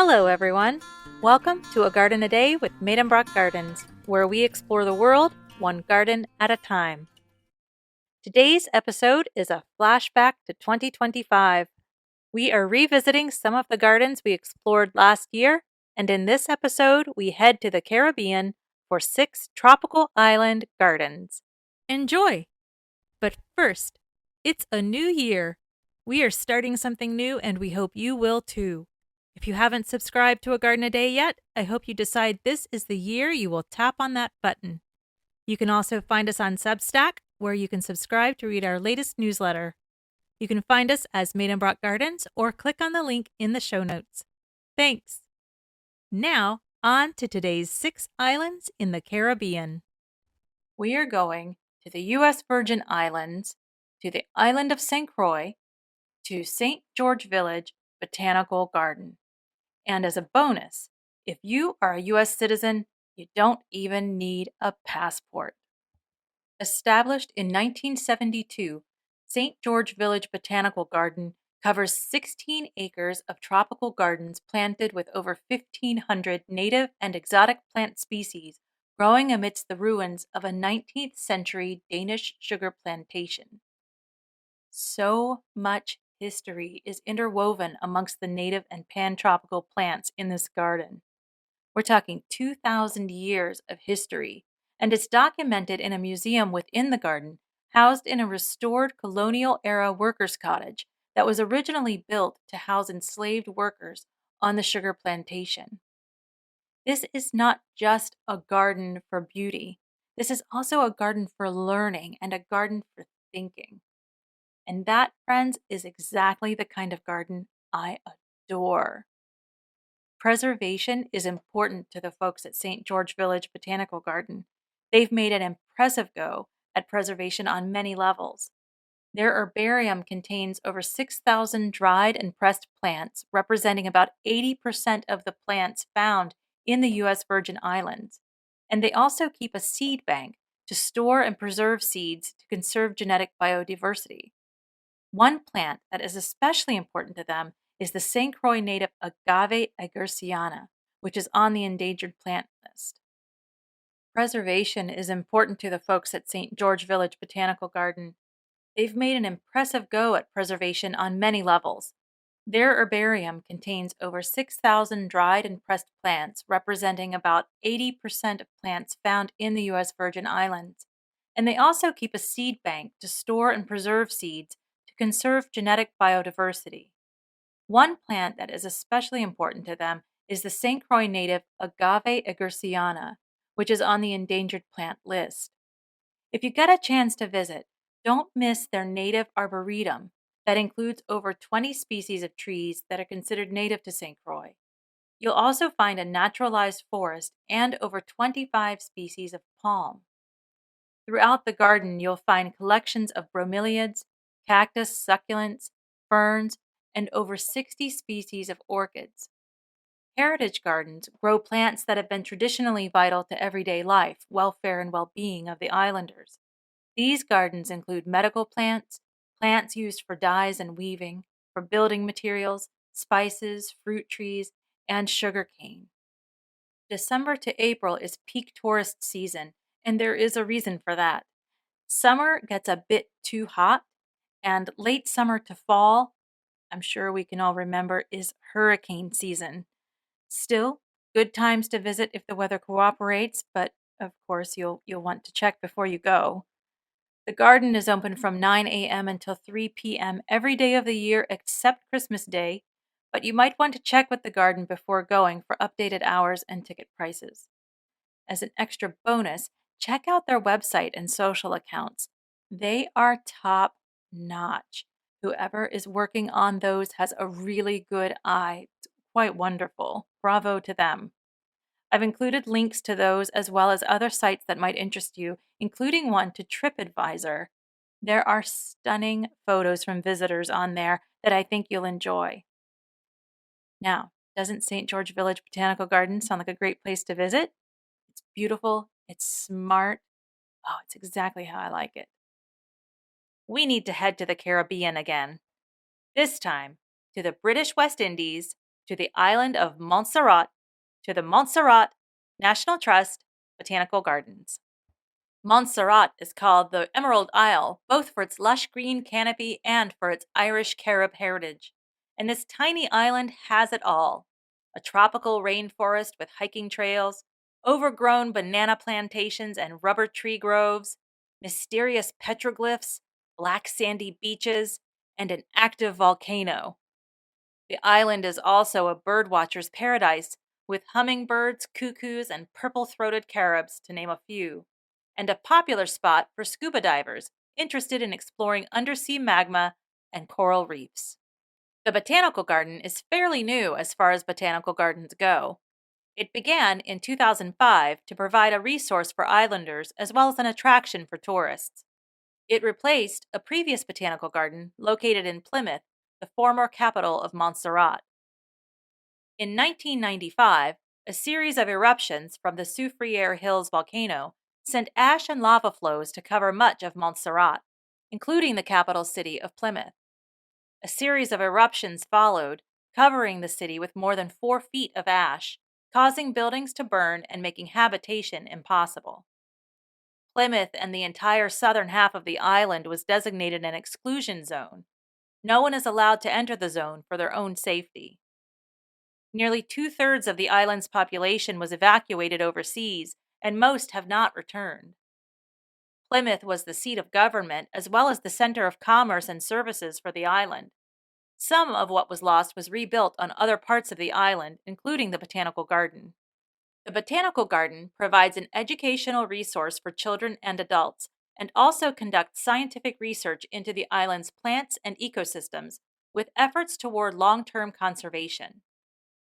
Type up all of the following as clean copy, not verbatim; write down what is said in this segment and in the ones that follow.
Hello, everyone. Welcome to A Garden a Day with Maidenbrock Gardens, where we explore the world one garden at a time. Today's episode is a flashback to 2025. We are revisiting some of the gardens we explored last year, and in this episode, we head to the Caribbean for 6 tropical island gardens. Enjoy! But first, it's a new year. We are starting something new, and we hope you will too. If you haven't subscribed to A Garden a Day yet, I hope you decide this is the year you will tap on that button. You can also find us on Substack, where you can subscribe to read our latest newsletter. You can find us as Maidenbrock Gardens or click on the link in the show notes. Thanks. Now, on to today's 6 islands in the Caribbean. We are going to the U.S. Virgin Islands, to the island of St. Croix, to St. George Village Botanical Garden. And as a bonus, if you are a U.S. citizen, you don't even need a passport. Established in 1972, St. George Village Botanical Garden covers 16 acres of tropical gardens planted with over 1,500 native and exotic plant species growing amidst the ruins of a 19th century Danish sugar plantation. So much history is interwoven amongst the native and pan-tropical plants in this garden. We're talking 2,000 years of history, and it's documented in a museum within the garden, housed in a restored colonial-era workers' cottage that was originally built to house enslaved workers on the sugar plantation. This is not just a garden for beauty. This is also a garden for learning and a garden for thinking. And that, friends, is exactly the kind of garden I adore. Preservation is important to the folks at St. George Village Botanical Garden. They've made an impressive go at preservation on many levels. Their herbarium contains over 6,000 dried and pressed plants, representing about 80% of the plants found in the U.S. Virgin Islands. And they also keep a seed bank to store and preserve seeds to conserve genetic biodiversity. One plant that is especially important to them is the St. Croix native Agave agersiana, which is on the endangered plant list. Preservation is important to the folks at St. George Village Botanical Garden. They've made an impressive go at preservation on many levels. Their herbarium contains over 6,000 dried and pressed plants, representing about 80% of plants found in the U.S. Virgin Islands. And they also keep a seed bank to store and preserve seeds to conserve genetic biodiversity. One plant that is especially important to them is the St. Croix native Agave agersiana, which is on the endangered plant list. If you get a chance to visit, don't miss their native arboretum that includes over 20 species of trees that are considered native to St. Croix. You'll also find a naturalized forest and over 25 species of palm. Throughout the garden, you'll find collections of bromeliads, cactus, succulents, ferns, and over 60 species of orchids. Heritage gardens grow plants that have been traditionally vital to everyday life, welfare, and well-being of the islanders. These gardens include medical plants, plants used for dyes and weaving, for building materials, spices, fruit trees, and sugarcane. December to April is peak tourist season, and there is a reason for that. Summer gets a bit too hot, and late summer to fall, I'm sure we can all remember, is hurricane season. Still, good times to visit if the weather cooperates, but of course you'll want to check before you go. The garden is open from 9 a.m. until 3 p.m. every day of the year except Christmas Day, but you might want to check with the garden before going for updated hours and ticket prices. As an extra bonus, check out their website and social accounts. They are top-notch. Whoever is working on those has a really good eye. It's quite wonderful. Bravo to them. I've included links to those as well as other sites that might interest you, including one to TripAdvisor. There are stunning photos from visitors on there that I think you'll enjoy. Now, doesn't St. George Village Botanical Garden sound like a great place to visit? It's beautiful, it's smart. Oh, it's exactly how I like it. We need to head to the Caribbean again. This time, to the British West Indies, to the island of Monserrat to the Monserrat National Trust Botanical Gardens. Monserrat is called the Emerald Isle, both for its lush green canopy and for its Irish Carib heritage. And this tiny island has it all: a tropical rainforest with hiking trails, overgrown banana plantations and rubber tree groves, mysterious petroglyphs, black sandy beaches, and an active volcano. The island is also a birdwatcher's paradise, with hummingbirds, cuckoos, and purple-throated caribs, to name a few, and a popular spot for scuba divers interested in exploring undersea magma and coral reefs. The Botanical Garden is fairly new as far as botanical gardens go. It began in 2005 to provide a resource for islanders as well as an attraction for tourists. It replaced a previous botanical garden located in Plymouth, the former capital of Montserrat. In 1995, a series of eruptions from the Soufriere Hills volcano sent ash and lava flows to cover much of Montserrat, including the capital city of Plymouth. A series of eruptions followed, covering the city with more than 4 feet of ash, causing buildings to burn and making habitation impossible. Plymouth and the entire southern half of the island was designated an exclusion zone. No one is allowed to enter the zone for their own safety. Nearly 2/3 of the island's population was evacuated overseas, and most have not returned. Plymouth was the seat of government as well as the center of commerce and services for the island. Some of what was lost was rebuilt on other parts of the island, including the Botanical Garden. The Botanical Garden provides an educational resource for children and adults, and also conducts scientific research into the island's plants and ecosystems, with efforts toward long-term conservation.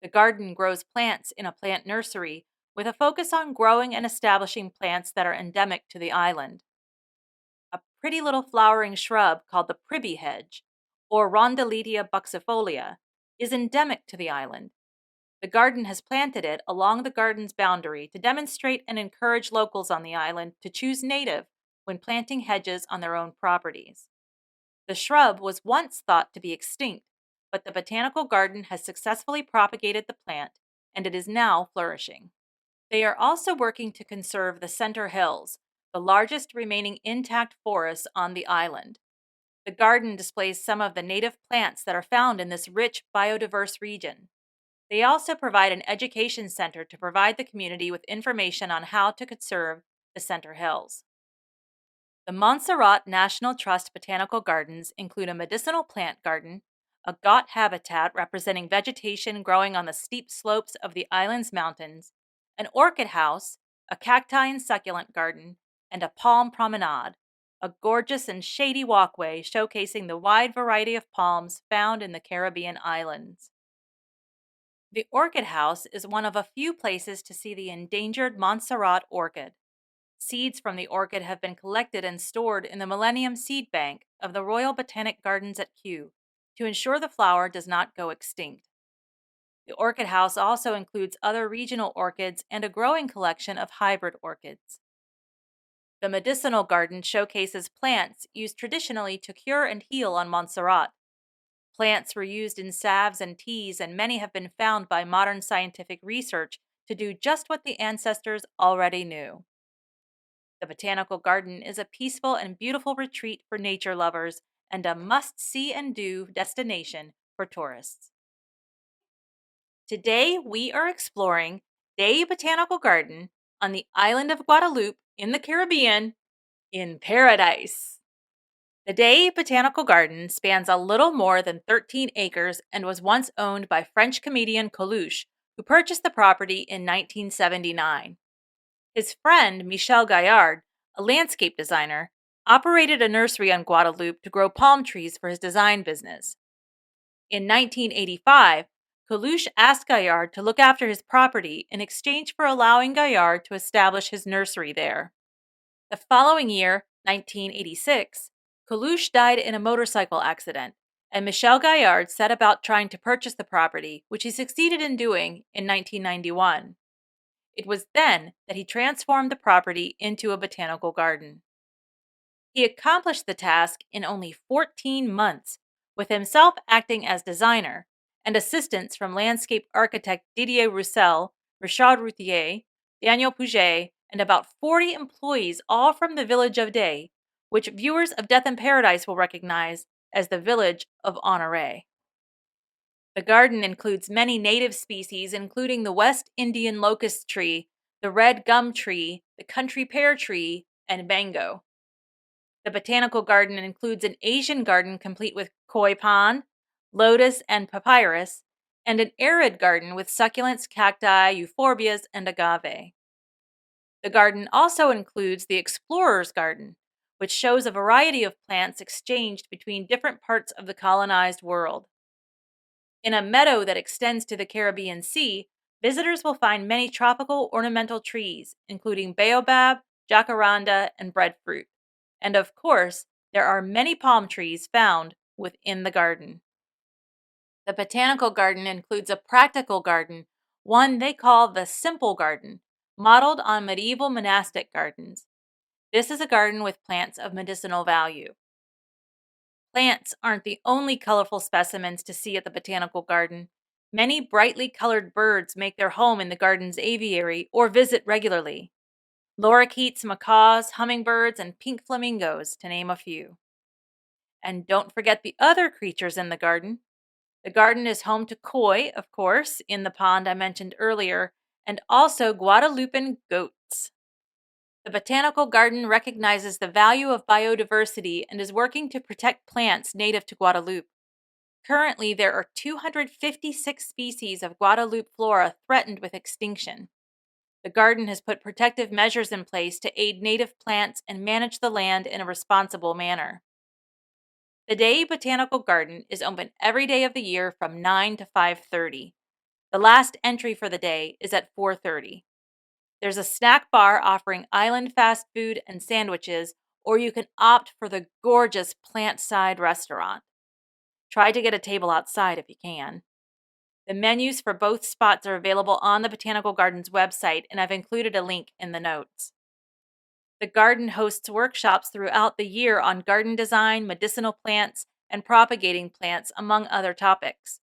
The garden grows plants in a plant nursery, with a focus on growing and establishing plants that are endemic to the island. A pretty little flowering shrub called the pribby hedge, or Rondeletia buxifolia, is endemic to the island. The garden has planted it along the garden's boundary to demonstrate and encourage locals on the island to choose native when planting hedges on their own properties. The shrub was once thought to be extinct, but the Botanical Garden has successfully propagated the plant, and it is now flourishing. They are also working to conserve the Center Hills, the largest remaining intact forests on the island. The garden displays some of the native plants that are found in this rich, biodiverse region. They also provide an education center to provide the community with information on how to conserve the Center Hills. The Monserrat National Trust Botanical Gardens include a medicinal plant garden, a goat habitat representing vegetation growing on the steep slopes of the island's mountains, an orchid house, a cacti and succulent garden, and a palm promenade, a gorgeous and shady walkway showcasing the wide variety of palms found in the Caribbean islands. The orchid house is one of a few places to see the endangered Monserrat orchid. Seeds from the orchid have been collected and stored in the Millennium Seed Bank of the Royal Botanic Gardens at Kew to ensure the flower does not go extinct. The orchid house also includes other regional orchids and a growing collection of hybrid orchids. The medicinal garden showcases plants used traditionally to cure and heal on Montserrat. Plants were used in salves and teas, and many have been found by modern scientific research to do just what the ancestors already knew. The Botanical Garden is a peaceful and beautiful retreat for nature lovers and a must-see and do destination for tourists. Today, we are exploring Deshaies Botanical Garden on the island of Guadeloupe in the Caribbean, in paradise. The Deshaies Botanical Garden spans a little more than 13 acres and was once owned by French comedian Coluche, who purchased the property in 1979. His friend, Michel Gaillard, a landscape designer, operated a nursery on Guadeloupe to grow palm trees for his design business. In 1985, Coluche asked Gaillard to look after his property in exchange for allowing Gaillard to establish his nursery there. The following year, 1986, Coluche died in a motorcycle accident, and Michel Gaillard set about trying to purchase the property, which he succeeded in doing in 1991. It was then that he transformed the property into a botanical garden. He accomplished the task in only 14 months, with himself acting as designer, and assistance from landscape architect Didier Roussel, Richard Routhier, Daniel Pouget, and about 40 employees, all from the village of Deshaies, which viewers of Death in Paradise will recognize as the village of Honoré. The garden includes many native species, including the West Indian locust tree, the red gum tree, the country pear tree, and mango. The botanical garden includes an Asian garden complete with koi pond, lotus, and papyrus, and an arid garden with succulents, cacti, euphorbias, and agave. The garden also includes the Explorer's Garden, which shows a variety of plants exchanged between different parts of the colonized world. In a meadow that extends to the Caribbean Sea, visitors will find many tropical ornamental trees, including baobab, jacaranda, and breadfruit. And of course, there are many palm trees found within the garden. The botanical garden includes a practical garden, one they call the Simple Garden, modeled on medieval monastic gardens. This is a garden with plants of medicinal value. Plants aren't the only colorful specimens to see at the botanical garden. Many brightly colored birds make their home in the garden's aviary or visit regularly. Lorikeets, macaws, hummingbirds, and pink flamingos, to name a few. And don't forget the other creatures in the garden. The garden is home to koi, of course, in the pond I mentioned earlier, and also Guadalupan goats. The botanical garden recognizes the value of biodiversity and is working to protect plants native to Guadeloupe. Currently, there are 256 species of Guadeloupe flora threatened with extinction. The garden has put protective measures in place to aid native plants and manage the land in a responsible manner. The Deshaies Botanical Garden is open every day of the year from 9 to 5:30. The last entry for the day is at 4:30. There's a snack bar offering island fast food and sandwiches, or you can opt for the gorgeous plant-side restaurant. Try to get a table outside if you can. The menus for both spots are available on the Botanical Garden's website, and I've included a link in the notes. The garden hosts workshops throughout the year on garden design, medicinal plants, and propagating plants, among other topics.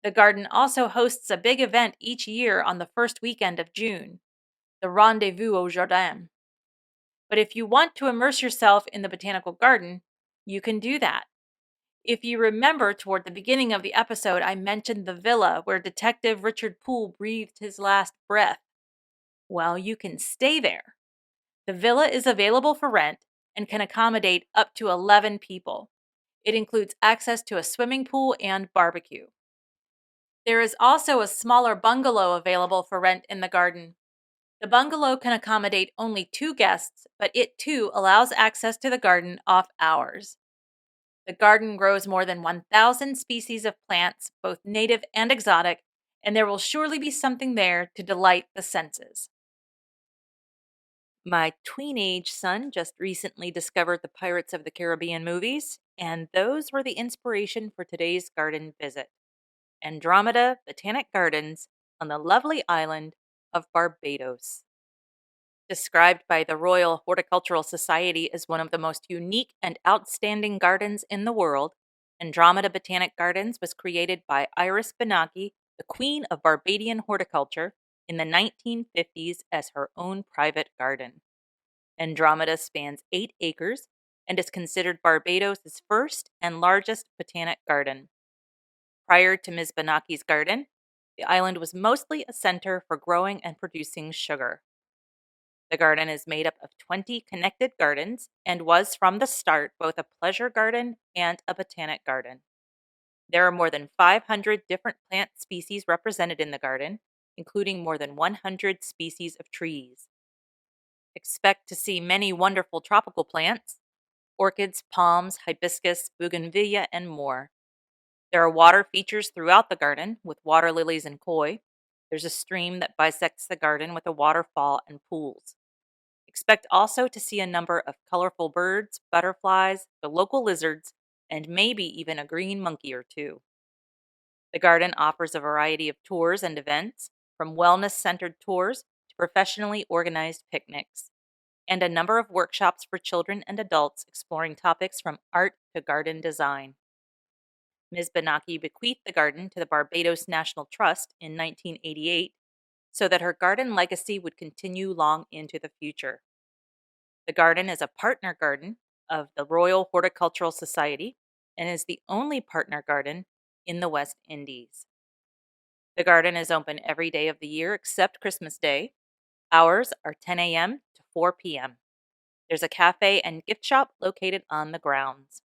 The garden also hosts a big event each year on the first weekend of June, the Rendezvous au Jardin. But if you want to immerse yourself in the botanical garden, you can do that. If you remember, toward the beginning of the episode, I mentioned the villa where Detective Richard Poole breathed his last breath. Well, you can stay there. The villa is available for rent and can accommodate up to 11 people. It includes access to a swimming pool and barbecue. There is also a smaller bungalow available for rent in the garden. The bungalow can accommodate only 2 guests, but it too allows access to the garden off hours. The garden grows more than 1,000 species of plants, both native and exotic, and there will surely be something there to delight the senses. My tween-age son just recently discovered the Pirates of the Caribbean movies, and those were the inspiration for today's garden visit. Andromeda Botanic Gardens on the lovely island of Barbados. Described by the Royal Horticultural Society as one of the most unique and outstanding gardens in the world, Andromeda Botanic Gardens was created by Iris Benaki, the queen of Barbadian horticulture, in the 1950s as her own private garden. Andromeda spans 8 acres and is considered Barbados' first and largest botanic garden. Prior to Ms. Benaki's garden, the island was mostly a center for growing and producing sugar. The garden is made up of 20 connected gardens and was from the start both a pleasure garden and a botanic garden. There are more than 500 different plant species represented in the garden, including more than 100 species of trees. Expect to see many wonderful tropical plants, orchids, palms, hibiscus, bougainvillea, and more. There are water features throughout the garden with water lilies and koi. There's a stream that bisects the garden with a waterfall and pools. Expect also to see a number of colorful birds, butterflies, the local lizards, and maybe even a green monkey or two. The garden offers a variety of tours and events, from wellness-centered tours to professionally organized picnics, and a number of workshops for children and adults exploring topics from art to garden design. Ms. Benaki bequeathed the garden to the Barbados National Trust in 1988 so that her garden legacy would continue long into the future. The garden is a partner garden of the Royal Horticultural Society and is the only partner garden in the West Indies. The garden is open every day of the year except Christmas Day. Hours are 10 a.m. to 4 p.m. There's a cafe and gift shop located on the grounds.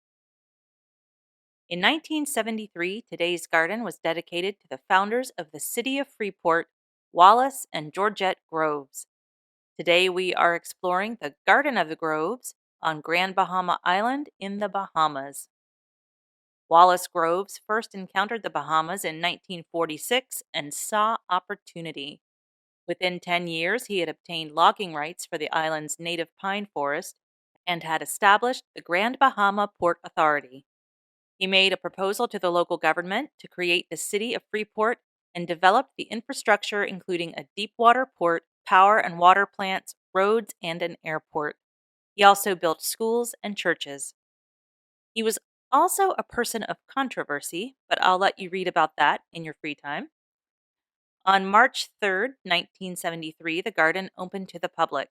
In 1973, today's garden was dedicated to the founders of the city of Freeport, Wallace and Georgette Groves. Today we are exploring the Garden of the Groves on Grand Bahama Island in the Bahamas. Wallace Groves first encountered the Bahamas in 1946 and saw opportunity. Within 10 years, he had obtained logging rights for the island's native pine forest and had established the Grand Bahama Port Authority. He made a proposal to the local government to create the city of Freeport and developed the infrastructure, including a deep water port, power and water plants, roads, and an airport. He also built schools and churches. He was also a person of controversy, but I'll let you read about that in your free time. On March 3, 1973, the garden opened to the public.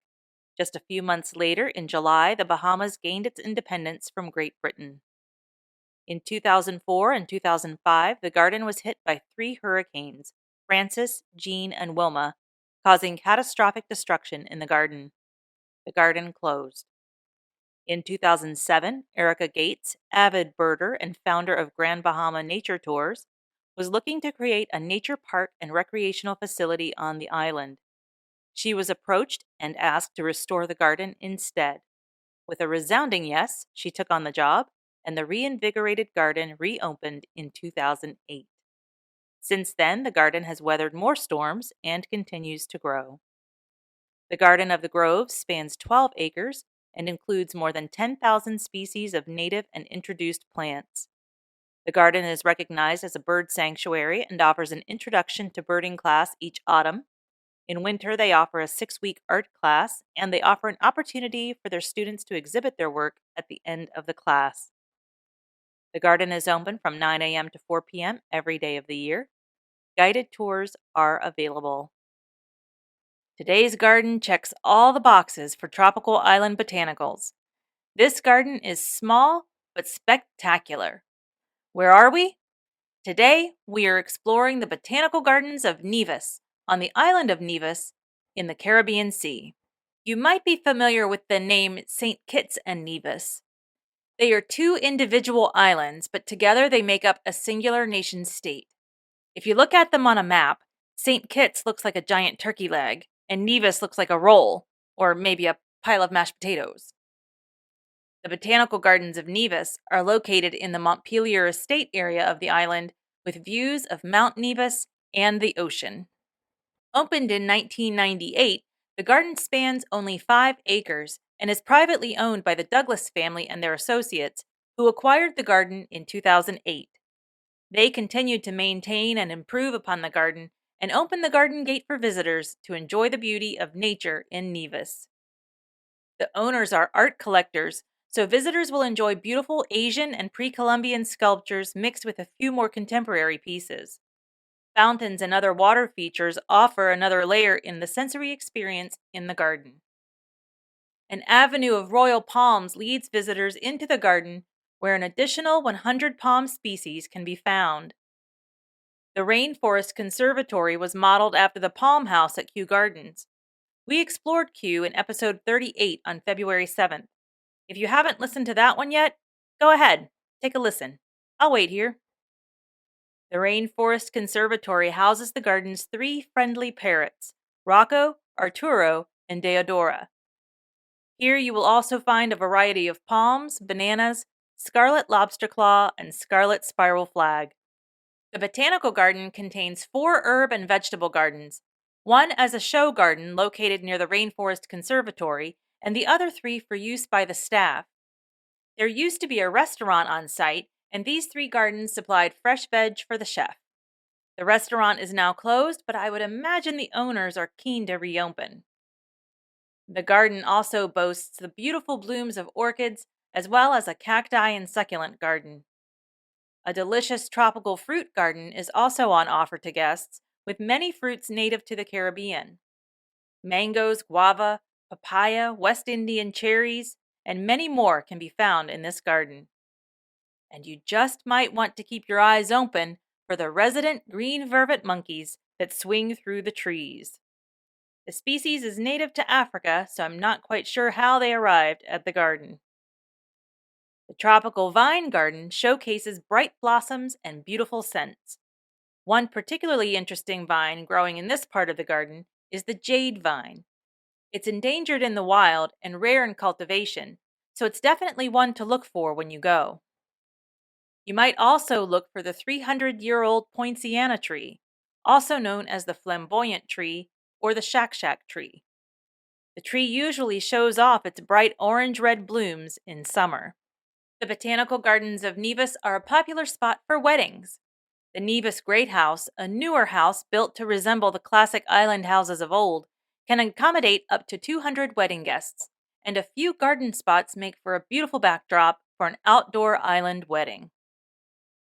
Just a few months later, in July, the Bahamas gained its independence from Great Britain. In 2004 and 2005, the garden was hit by 3 hurricanes, Francis, Jean, and Wilma, causing catastrophic destruction in the garden. The garden closed. In 2007, Erica Gates, avid birder and founder of Grand Bahama Nature Tours, was looking to create a nature park and recreational facility on the island. She was approached and asked to restore the garden instead. With a resounding yes, she took on the job, and the reinvigorated garden reopened in 2008. Since then, the garden has weathered more storms and continues to grow. The Garden of the Groves spans 12 acres and includes more than 10,000 species of native and introduced plants. The garden is recognized as a bird sanctuary and offers an introduction to birding class each autumn. In winter, they offer a 6-week art class, and they offer an opportunity for their students to exhibit their work at the end of the class. The garden is open from 9 a.m. to 4 p.m. every day of the year. Guided tours are available. Today's garden checks all the boxes for tropical island botanicals. This garden is small but spectacular. Where are we? Today, we are exploring the botanical gardens of Nevis on the island of Nevis in the Caribbean Sea. You might be familiar with the name St. Kitts and Nevis. They are 2 individual islands, but together they make up a singular nation-state. If you look at them on a map, St. Kitts looks like a giant turkey leg, and Nevis looks like a roll, or maybe a pile of mashed potatoes. The botanical gardens of Nevis are located in the Montpelier Estate area of the island, with views of Mount Nevis and the ocean. Opened in 1998, the garden spans only 5 acres and is privately owned by the Douglas family and their associates, who acquired the garden in 2008. They continued to maintain and improve upon the garden and opened the garden gate for visitors to enjoy the beauty of nature in Nevis. The owners are art collectors, so visitors will enjoy beautiful Asian and pre-Columbian sculptures mixed with a few more contemporary pieces. Fountains and other water features offer another layer in the sensory experience in the garden. An avenue of royal palms leads visitors into the garden, where an additional 100 palm species can be found. The Rainforest Conservatory was modeled after the Palm House at Kew Gardens. We explored Kew in episode 38 on February 7th. If you haven't listened to that one yet, go ahead, take a listen. I'll wait here. The Rainforest Conservatory houses the garden's 3 friendly parrots, Rocco, Arturo, and Deodora. Here you will also find a variety of palms, bananas, scarlet lobsterclaw, and scarlet spiral flag. The botanical garden contains 4 herb and vegetable gardens, one as a show garden located near the Rainforest Conservatory, and the other 3 for use by the staff. There used to be a restaurant on site, and these 3 gardens supplied fresh veg for the chef. The restaurant is now closed, but I would imagine the owners are keen to reopen. The garden also boasts the beautiful blooms of orchids, as well as a cacti and succulent garden. A delicious tropical fruit garden is also on offer to guests, with many fruits native to the Caribbean. Mangoes, guava, papaya, West Indian cherries, and many more can be found in this garden. And you just might want to keep your eyes open for the resident green vervet monkeys that swing through the trees. The species is native to Africa, so I'm not quite sure how they arrived at the garden. The tropical vine garden showcases bright blossoms and beautiful scents. One particularly interesting vine growing in this part of the garden is the jade vine. It's endangered in the wild and rare in cultivation, so it's definitely one to look for when you go. You might also look for the 300-year-old poinciana tree, also known as the flamboyant tree or the shak-shak tree. The tree usually shows off its bright orange-red blooms in summer. The botanical gardens of Nevis are a popular spot for weddings. The Nevis Great House, a newer house built to resemble the classic island houses of old, can accommodate up to 200 wedding guests, and a few garden spots make for a beautiful backdrop for an outdoor island wedding.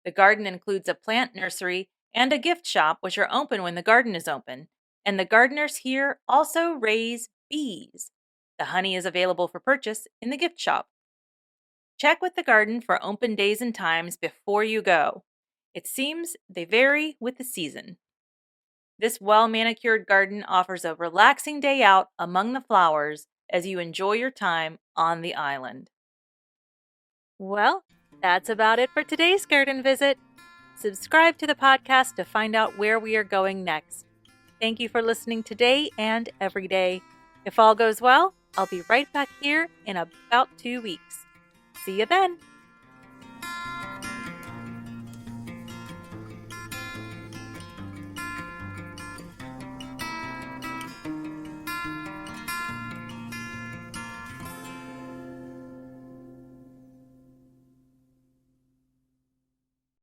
The garden includes a plant nursery and a gift shop, which are open when the garden is open, and the gardeners here also raise bees. The honey is available for purchase in the gift shop. Check with the garden for open days and times before you go. It seems they vary with the season. This well-manicured garden offers a relaxing day out among the flowers as you enjoy your time on the island. Well, that's about it for today's garden visit. Subscribe to the podcast to find out where we are going next. Thank you for listening today and every day. If all goes well, I'll be right back here in about 2 weeks. See you then.